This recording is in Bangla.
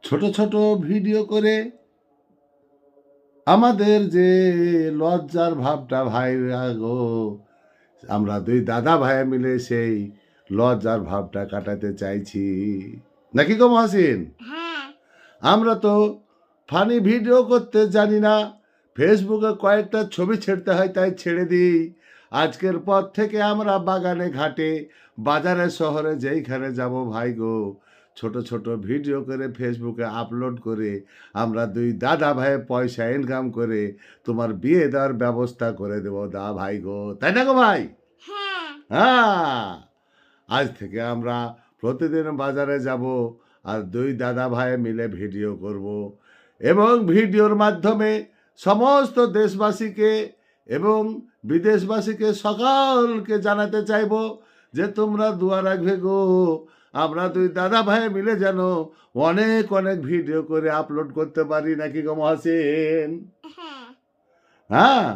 ছোট ছোট ভিডিও করে আমাদের যে লজ্জার ভাবটা ভাই গো, আমরা দুই দাদা ভাই মিলে সেই লজ্জার ভাবটা কাটাতে চাইছি, নাকি গো মহাসিন? হ্যাঁ। আমরা তো ফানি ভিডিও করতে জানি না, ফেসবুকে কয়েকটা ছবি ছেড়তে হয় তাই ছেড়ে দিই। আজকের পর থেকে আমরা বাগানে ঘাটে বাজারে শহরে যেইখানে যাব ভাই গো, ছোট ছোট ভিডিও করে ফেসবুকে আপলোড করে আমরা দুই দাদা ভাই পয়সা ইনকাম করে তোমার বিয়ে দেওয়ার ব্যবস্থা করে দেবো দা ভাই গো, তাই না গো ভাই? হ্যাঁ। হ্যাঁ, আজ থেকে আমরা প্রতিদিন বাজারে যাব আর দুই দাদা ভাই মিলে ভিডিও করব এবং ভিডিওর মাধ্যমে সমস্ত দেশবাসীকে এবং বিদেশবাসীকে সকলকে জানাতে চাইব যে তোমরা দোয়া রাখবে গো, আমরা দুই দাদা ভাই মিলে যেন অনেক অনেক ভিডিও করে আপলোড করতে পারি, নাকি গো মহাসিন? হ্যাঁ। হ্যাঁ,